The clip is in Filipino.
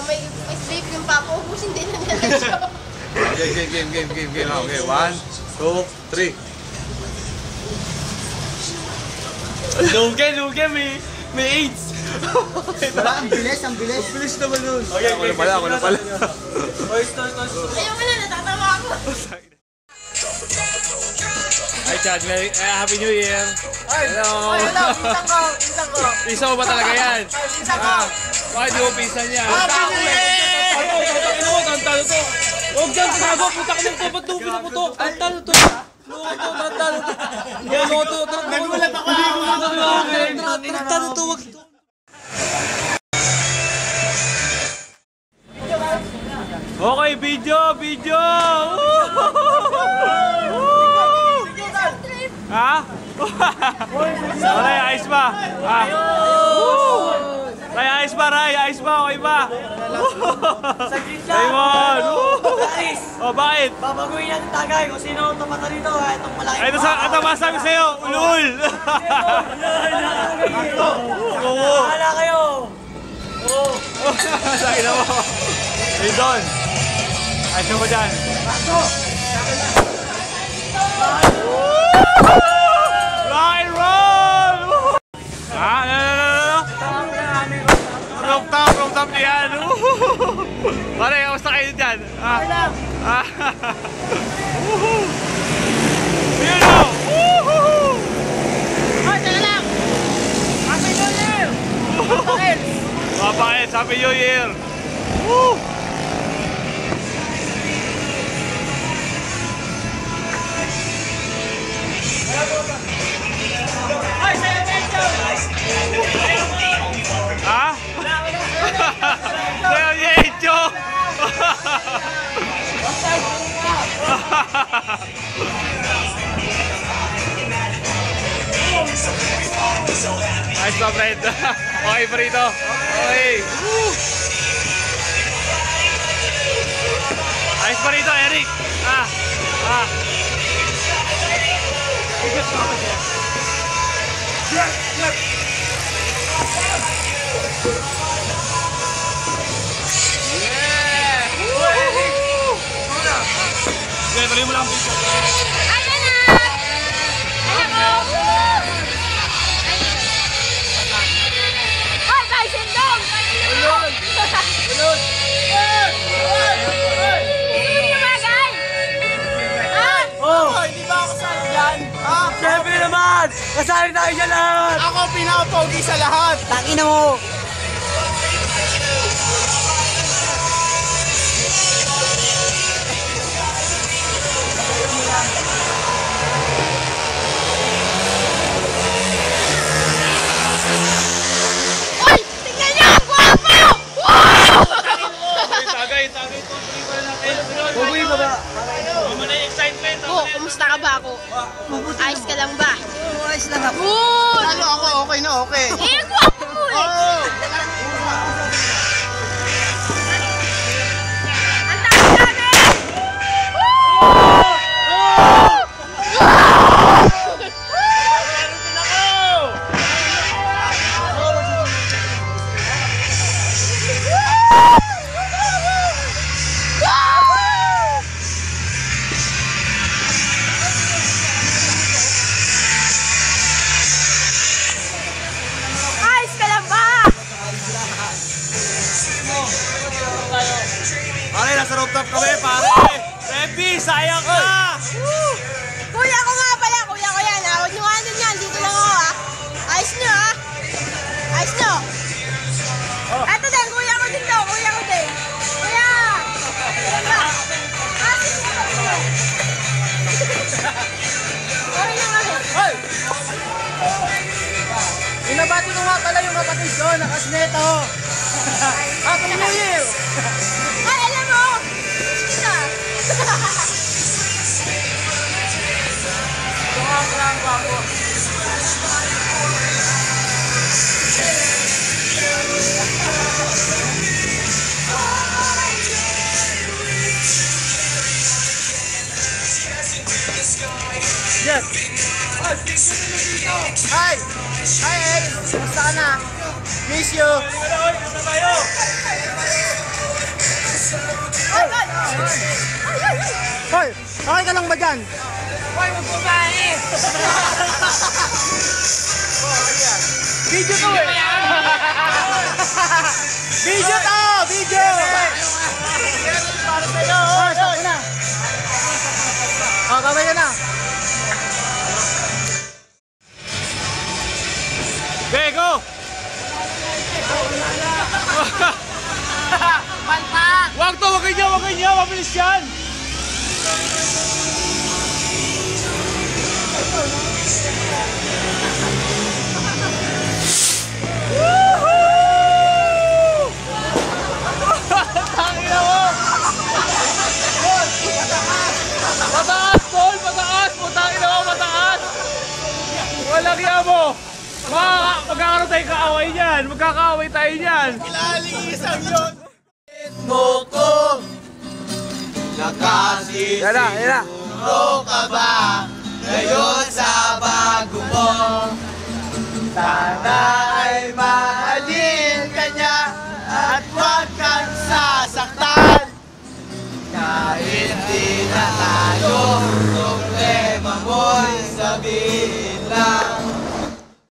may sleep yung papa, ubusin din na nila siya. Game. Okay, 1, 2, 3. Lugi, may AIDS. Wala, ang bilis. Ang bilis naman nun. Okay, ako na pala. Ayaw mo na, natatawa ako. Hi, Chad. Happy New Year. Hello. Pinsan ko. Pisa mo ba talaga yan? Pinsan ko. Bakit di mo pinsan yan? Happy New Year! Tantalo to. Huwag dyan, gago. Puta ka ng tupat doon. Pinaputok. Tantalo to. Tantalo to. Nagulat ako. Tantalo to. Huwag to. Okay, video! Ha? Ray, ayos ba? Ray, ayos ba? Okay ba? Raymond! Oh, bakit? Babaguhin natin tagay kung sino tumata dito. Itong malaki. Ito masabi sa'yo, ulul! Bahala kayo. Sakin na mo. Hey, Don. Ayos mo ba dyan? Rock and roll! From top yan. Pare, kamusta kayo dyan? Yun o! Ay, teka lang. Happy New Year! Mapakit, Happy New Year! Woo! Ha? Sayo niya ito! Nice ba, friend? Okay pa rito? Okay! Ayos pa rito, Eric! Okay, tuloy mo lang ang picture. Ayan na! Ayan ko! Hoy, guys, sindong! Ulol! Ulol! Hindi ba ako kasali dyan? Siyempre naman! Kasali tayo dyan lahat! Ako pinaka-pogi sa lahat! Tangina mo! Uy! Tingnan niyo! Ang guwapo! Tagay ito. Pogi ba ba? Hindi mo na yung excitement. Kumusta ka ba ako? Ayos ka lang ba? Ayos lang ako. Good! Ako, okay na, okay. Eh, guwapo mo eh! Ang taas namin! Ayos ka lang ba? Pare, nasa rooftop kami, pare! Repi, sayang ka! Kuya ko nga pala, kuya ko yan ha. Huwag nyo nga nun yan, dito lang ako ha. Ayos nyo ha. Ayos nyo. Eto din, kuya ko din to, kuya ko din. Kuya! Kuya! Okay na kami. Inabati ko nga pala yung kapatid ko, nakasneto. Happy New Year! Ay, alam mo! Isa! Ang gwapo. Yes! Hi! Hi, Ed! Kamusta ka na? Miss you! Okay ka lang ba dyan? Hoy, magpumain! Video to eh! Video to! Video! Para sa'yo! Oh, stop na. Oh, babay ka na. Okay, go! Wag to, wag ganyan, mabilis yan! Woohoo! Tangina mo! Pataas, Paul! Pataas! Tangina mo, pataas! Walang iya mo! Magkakaroon tayong kaaway niyan! Magkakaaway tayo niyan! Ilalisan yun! Mo ko nakasisiguro ka ba ngayon sa bago mo? Sana ay mahalin ka niya at huwag kang sasaktan. Kahit di na tayo problema mo'y sabihin lang.